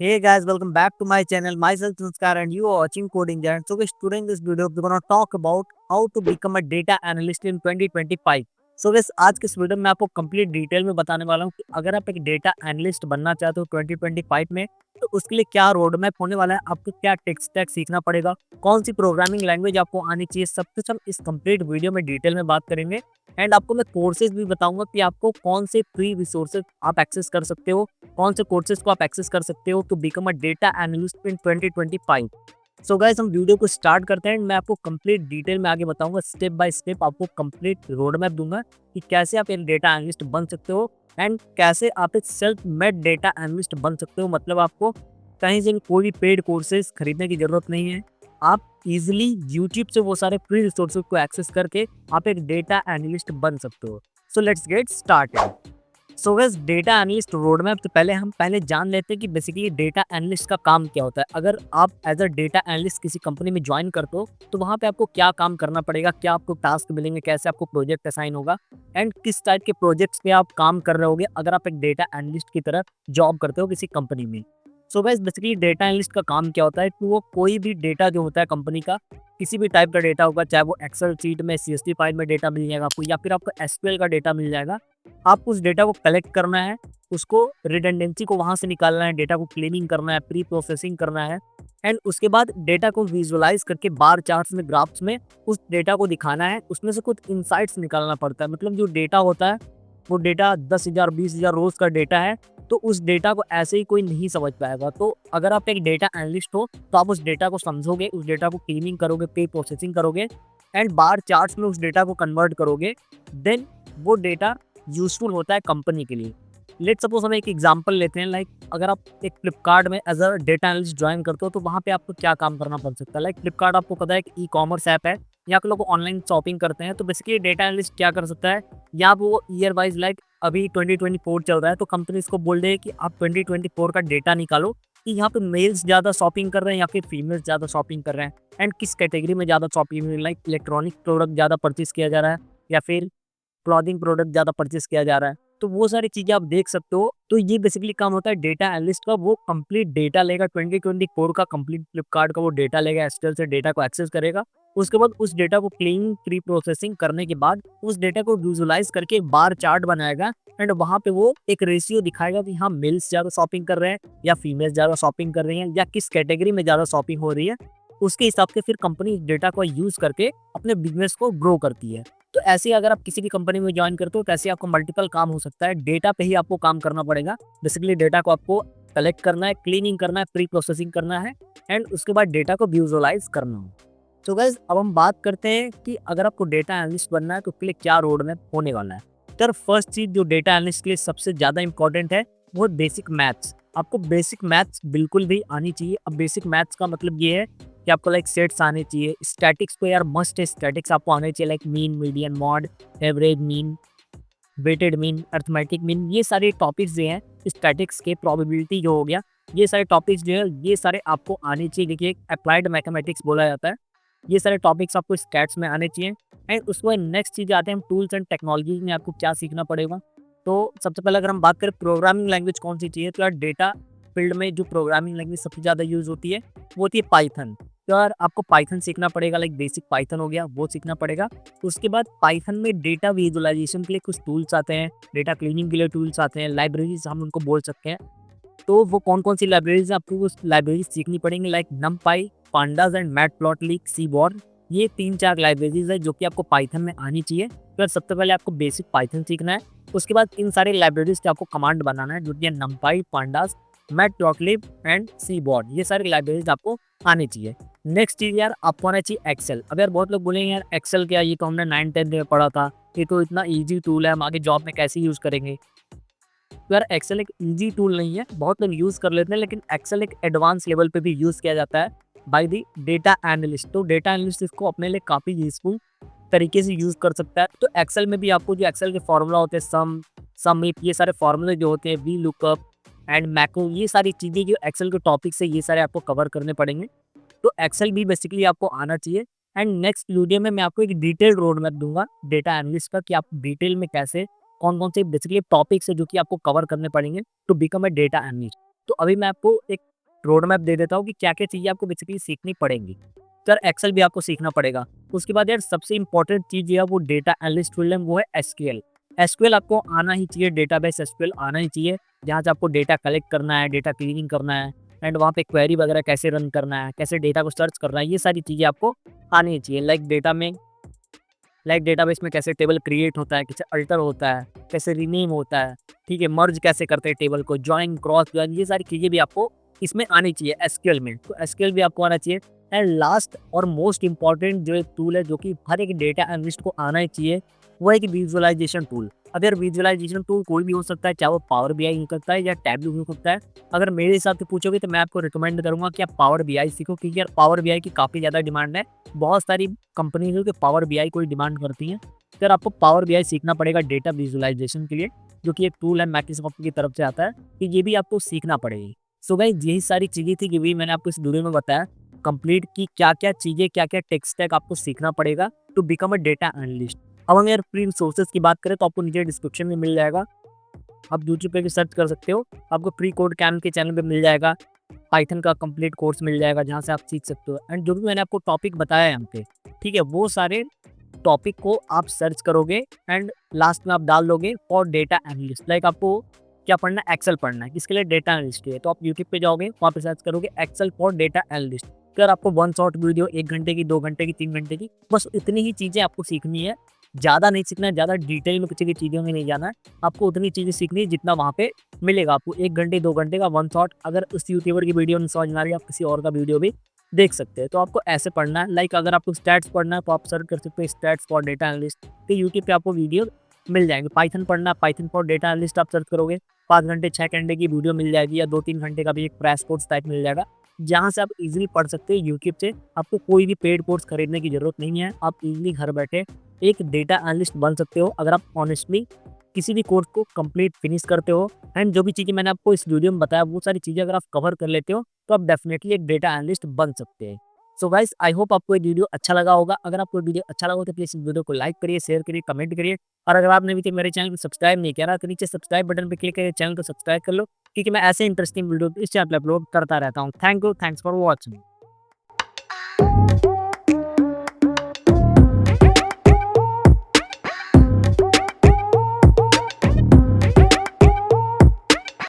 Hey guys, welcome back to my channel. Myself Sanskar and you are watching Coding Giant. So guys, today in this video we're gonna talk about how to become a data analyst in 2025. So guys, आज के इस video में आपको complete detail में बताने वाला हूँ कि अगर आप एक डेटा एनालिस्ट बनना चाहते हो 2025 में तो उसके लिए क्या रोड मैप होने वाला है, आपको क्या टेक स्टैक सीखना पड़ेगा, कौन सी प्रोग्रामिंग लैंग्वेज आपको आनी चाहिए, सब कुछ हम इस कंप्लीट वीडियो में डिटेल में बात करेंगे। एंड आपको मैं कोर्सेज भी बताऊंगा कि आपको कौन से फ्री रिसोर्सेज आप एक्सेस कर सकते हो, कौन से कोर्सेज को आप एक्सेस कर सकते हो to become a data analyst in 2025। So guys, हम वीडियो को स्टार्ट करते हैं। मैं आपको कंप्लीट डिटेल में आगे बताऊंगा, स्टेप बाय स्टेप आपको कंप्लीट रोड मैप दूंगा कि कैसे आप एक डेटा एनालिस्ट बन सकते हो एंड कैसे आप एक सेल्फ मेड डेटा एनालिस्ट बन सकते हो। मतलब आपको कहीं से भी कोई भी पेड कोर्सेज खरीदने की जरूरत नहीं है। आप इजिली यूट्यूब से वो सारे फ्री रिसोर्सेज को एक्सेस करके आप एक डेटा एनालिस्ट बन सकते हो। So let's get started. So guys, data analyst road map तो पहले जान लेते हैं कि बेसिकली डेटा एनालिस्ट का काम क्या होता है। अगर आप एज अ डेटा एनालिस्ट किसी कंपनी में ज्वाइन करते हो तो वहाँ पे आपको क्या काम करना पड़ेगा, क्या आपको टास्क मिलेंगे, कैसे आपको प्रोजेक्ट असाइन होगा एंड किस टाइप के प्रोजेक्ट्स पे आप काम कर रहे होगे अगर आप एक डेटा एनालिस्ट की तरह जॉब करते हो किसी कंपनी में। So guys, basically data analyst का काम क्या होता है कि वो कोई भी डेटा जो होता है कंपनी का, किसी भी टाइप का डेटा होगा, चाहे वो एक्सेल शीट में, सीएसवी फाइल में डेटा मिल जाएगा आपको या फिर आपको एसक्यूएल का डेटा मिल जाएगा। आपको उस डेटा को कलेक्ट करना है, उसको रिडंडेंसी को वहाँ से निकालना है, डेटा को क्लीनिंग करना है, प्री प्रोसेसिंग करना है एंड उसके बाद डेटा को विजुअलाइज करके बार चार्ट्स में, ग्राफ्स में उस डेटा को दिखाना है। उसमें से कुछ इंसाइट्स निकालना पड़ता है। मतलब जो डेटा होता है वो डेटा 10,000 20,000 रोज का डेटा है, तो उस डेटा को ऐसे ही कोई नहीं समझ पाएगा। तो अगर आप एक डेटा एनालिस्ट हो तो आप उस डेटा को समझोगे, उस डेटा को क्लीनिंग करोगे, प्री प्रोसेसिंग करोगे एंड बार चार्ट्स में उस डेटा को कन्वर्ट करोगे। देन वो डेटा यूजफुल होता है कंपनी के लिए। लेट सपोज हम एक एग्जांपल लेते हैं, लाइक अगर आप एक फ्लिपकार्ट में as a data analyst join करते हो तो वहाँ पे आपको क्या काम करना पड़ सकता है। लाइक फ्लिपकार्ट आपको पता है कि ई कॉमर्स ऐप है, यहाँ पे लोग ऑनलाइन शॉपिंग करते हैं। तो बेसिकली डेटा एनालिस्ट क्या कर सकता है, या वो ईयर वाइज, लाइक अभी 2024 चल रहा है तो कंपनी इसको बोल रही है कि आप 2024 का डेटा निकालो कि यहाँ पे मेल्स ज़्यादा शॉपिंग कर रहे हैं या फिर फीमेल्स ज़्यादा शॉपिंग कर रहे हैं एंड किस कैटेगरी में ज़्यादा शॉपिंग, लाइक इलेक्ट्रॉनिक प्रोडक्ट ज़्यादा परचेज किया जा रहा है या फिर क्लॉथिंग प्रोडक्ट ज़्यादा परचेस किया जा रहा है। तो वो सारी चीज़ें आप देख सकते हो। तो ये बेसिकली काम होता है डेटा एनालिस्ट का। वो कंप्लीट डेटा लेगा, 2024 का कंप्लीट फ्लिपकार्ट का वो डेटा लेगा, एसक्यूएल से डेटा को एक्सेस करेगा। उसके बाद उस डेटा को क्लीनिंग, प्री प्रोसेसिंग करने के बाद उस डेटा को विजुअलाइज करके एक बार चार्ट बनाएगा एंड वहाँ पे वो एक रेशियो दिखाएगा कि हाँ, मेल्स ज़्यादा शॉपिंग कर रहे हैं या फीमेल्स ज़्यादा शॉपिंग कर रही हैं या किस कैटेगरी में ज़्यादा शॉपिंग हो रही है। उसके हिसाब से फिर कंपनी इस डेटा को यूज़ करके अपने बिजनेस को ग्रो करती है। तो ऐसे ही अगर आप किसी भी कंपनी में ज्वाइन करते हो तो ऐसे आपको मल्टीपल काम हो सकता है। डेटा पे ही आपको काम करना पड़ेगा। बेसिकली डेटा को आपको कलेक्ट करना है, क्लीनिंग करना है, प्री प्रोसेसिंग करना है एंड उसके बाद डेटा को विजुअलाइज करना है। तो गाइस, अब हम बात करते हैं कि अगर आपको डेटा एनालिस्ट बनना है तो उसके लिए क्या रोड मैप होने वाला है। तो फर्स्ट चीज जो डेटा एनालिस्ट के लिए सबसे ज्यादा इंपॉर्टेंट है वो बेसिक मैथ्स। आपको बेसिक मैथ्स बिल्कुल भी आनी चाहिए। अब बेसिक मैथ्स का मतलब ये है कि आपको लाइक सेट्स आने चाहिए। स्टैटिक्स तो यार मस्ट है, स्टैटिक्स आपको आने चाहिए, like mean, median, mode, average mean, weighted mean, arithmetic mean. ये सारे टॉपिक्स जो हैं स्टैटिक्स के, प्रोबेबिलिटी जो हो गया, ये सारे टॉपिक्स जो है ये सारे आपको आने चाहिए। देखिए, अप्लाइड मैथमेटिक्स बोला जाता है। ये सारे टॉपिक्स आपको स्टैट्स में आने चाहिए एंड उसके बाद नेक्स्ट चीज़ आते हैं हम टूल्स एंड टेक्नोलॉजी में आपको क्या सीखना पड़ेगा। तो सबसे पहले अगर हम बात करें प्रोग्रामिंग लैंग्वेज कौन सी चाहिए, तो यार डेटा फील्ड में जो प्रोग्रामिंग लैंग्वेज सबसे ज़्यादा यूज़ होती है वो होती है पाइथन। तो यार आपको पाइथन सीखना पड़ेगा, लाइक बेसिक पाइथन हो गया, वो सीखना पड़ेगा। उसके बाद पाइथन में डेटा विजुअलाइजेशन के लिए कुछ टूल्स आते हैं, डेटा क्लीनिंग के लिए टूल्स आते हैं, लाइब्रेरीज हम उनको बोल सकते हैं। तो वो कौन-कौन सी लाइब्रेरीज़ आपको उस लाइब्रेरीज़ सीखनी पड़ेंगी, like NumPy, pandas and Matplotlib, seaborn. ये 3-4 लाइब्रेरीज़ है जो कि आपको पाइथन में आनी चाहिए। तो सबसे पहले आपको बेसिक पाइथन सीखना है। उसके बाद इन सारे लाइब्रेरीज़ पे आपको कमांड बनाना है जो कि है NumPy, pandas, Matplotlib and seaborn. ये सारी लाइब्रेरीज़ आपको आनी चाहिए। नेक्स्ट चीज़ यार आपको आना चाहिए एक्सेल। अब यार बहुत लोग बोलेंगे यार एक्सेल क्या, ये तो हमने 9th-10th में पढ़ा था, ये तो इतना ईज़ी टूल है, हम आगे जॉब में कैसे यूज़ करेंगे। तो यार एक्सेल एक ईजी टूल नहीं है, बहुत लोग यूज़ कर लेते हैं, लेकिन एक्सेल एक एडवांस लेवल पे भी यूज़ किया जाता है बाय द डेटा एनालिस्ट। तो डेटा एनालिस्ट इसको अपने लिए काफ़ी यूजफुल तरीके से यूज़ कर सकता है। तो एक्सेल में भी आपको जो एक्सेल के फॉर्मूला होते हैं, सम इफ, ये सारे फॉर्मूले जो होते हैं, वी लुकअप एंड मैक्रो, ये सारी चीज़ें जो एक्सेल के टॉपिक से ये सारे आपको कवर करने पड़ेंगे। तो एक्सेल भी बेसिकली आपको आना चाहिए एंड नेक्स्ट वीडियो में मैं आपको एक डिटेल रोड मैप दूंगा डेटा एनालिस्ट का कि आप डिटेल में कैसे, कौन-कौन से बेसिकली टॉपिक्स है जो कि आपको कवर करने पड़ेंगे to become a data analyst. तो अभी मैं आपको एक रोड मैप दे देता हूँ कि क्या-क्या चीज़ें आपको बेसिकली सीखनी पड़ेंगी। तो यार एक्सेल भी आपको सीखना पड़ेगा। उसके बाद यार सबसे इम्पोर्टेंट चीज़ जो है वो डेटा एनालिस्ट फील्ड में वो है एसक्यूएल। एसक्यूएल आपको आना ही चाहिए, डेटाबेस एसक्यूएल आना ही चाहिए, जहाँ से आपको डेटा कलेक्ट करना है, डेटा क्लीनिंग करना है एंड वहाँ पे क्वेरी वगैरह कैसे रन करना है, कैसे डेटा को सर्च करना है, ये सारी चीज़ें आपको आनी ही चाहिए। लाइक डेटाबेस में कैसे टेबल क्रिएट होता है, कैसे अल्टर होता है, कैसे रीनेम होता है, ठीक है, मर्ज कैसे करते हैं टेबल को, जॉइन, क्रॉस जॉइन, ये सारी चीज़ें भी आपको इसमें आनी चाहिए एसक्यूएल में। तो एसक्यूएल भी आपको आना चाहिए। एंड लास्ट और मोस्ट इम्पॉर्टेंट जो एक टूल है जो कि हर एक डेटा एनालिस्ट को आना ही चाहिए, वो है एक विजुअलाइजेशन टूल। अब यार विजुअलाइजेशन टूल कोई भी हो सकता है, चाहे वो पावर बीआई हो सकता है या टैबलू हो सकता है। अगर मेरे हिसाब से पूछोगे तो मैं आपको रिकमेंड करूंगा कि आप पावर बीआई सीखो, क्योंकि यार पावर बीआई की काफ़ी ज़्यादा डिमांड है। बहुत सारी कंपनी जो कि पावर बीआई को डिमांड करती हैं। तो यार आपको पावर बीआई सीखना पड़ेगा डेटा विजुअलाइजेशन के लिए, जो कि एक टूल है माइक्रोसॉफ्ट की तरफ से आता है, कि ये भी आपको सीखना पड़ेगी। सो गाइस यही सारी चीज़ें थी कि भी मैंने आपको इस वीडियो में बताया कंप्लीट की क्या-क्या चीज़ें, क्या-क्या टेक स्टैक आपको सीखना पड़ेगा to become a data analyst. अब हम यार फ्री रिसोर्सेज की बात करें तो आपको नीचे डिस्क्रिप्शन में मिल जाएगा। आप यूट्यूब पे भी सर्च कर सकते हो, आपको फ्री कोड कैम के चैनल पे मिल जाएगा। पाइथन का कंप्लीट कोर्स मिल जाएगा जहाँ से आप सीख सकते हो। एंड जो भी मैंने आपको टॉपिक बताया है यहाँ पे, ठीक है, वो सारे टॉपिक को आप सर्च करोगे एंड लास्ट में आप डाल दोगे फॉर डेटा एनालिस्ट। लाइक आपको क्या पढ़ना है, एक्सेल पढ़ना है, किसके लिए, डेटा एनालिस्ट के लिए। तो आप यूट्यूब पे जाओगे, वहाँ पे सर्च करोगे एक्सेल फॉर डेटा एनालिस्ट। अगर आपको वन शॉट वीडियो 1 घंटे की, 2 घंटे की, 3 घंटे की, बस इतनी ही चीज़ें आपको सीखनी है। ज़्यादा नहीं सीखना है, ज़्यादा डिटेल में किसी भी चीज़ों में नहीं जाना है। आपको उतनी चीज़ें सीखनी है जितना वहाँ पे मिलेगा आपको। 1 घंटे 2 घंटे का वन शॉट, अगर उस यूट्यूबर की वीडियो नहीं समझ में आ रही है, आप किसी और का वीडियो भी देख सकते हैं। तो आपको ऐसे पढ़ना है। लाइक अगर आपको स्टैट्स पढ़ना है तो आप सर्च कर सकते हो स्टैट्स फॉर डेटा एनालिस्ट, तो यूट्यूब पे आपको वीडियो मिल जाएंगे। पाइथन पढ़ना है, पाइथन फॉर डेटा एनालिस्ट आप सर्च करोगे, 5 घंटे 6 घंटे की वीडियो मिल जाएगी, या 2-3 घंटे का भी एक क्रैश कोर्स टाइप मिल जाएगा, जहाँ से आप इजीली पढ़ सकते हो यूट्यूब से। आपको कोई भी पेड कोर्स खरीदने की जरूरत नहीं है। आप इजीली घर बैठे एक डेटा एनालिस्ट बन सकते हो अगर आप ऑनेस्टली किसी भी कोर्स को कंप्लीट फिनिश करते हो। एंड जो भी चीज़ें मैंने आपको इस वीडियो में बताया, वो सारी चीज़ें अगर आप कवर कर लेते हो तो आप डेफिनेटली एक डेटा एनालिस्ट बन सकते हैं। सो गाइस आई होप आपको ये वीडियो अच्छा लगा होगा। अगर आपको वीडियो अच्छा लगा हो तो प्लीज़ इस वीडियो को लाइक करिए, शेयर करिए, कमेंट करिए। और अगर आपने अभी तक मेरे चैनल को सब्सक्राइब नहीं किया ना, तो नीचे सब्सक्राइब बटन पे क्लिक करके चैनल को सब्सक्राइब कर लो, क्योंकि मैं ऐसे इंटरेस्टिंग वीडियो इस चैनल पे अपलोड करता रहता हूँ। Thank you, thanks for watching.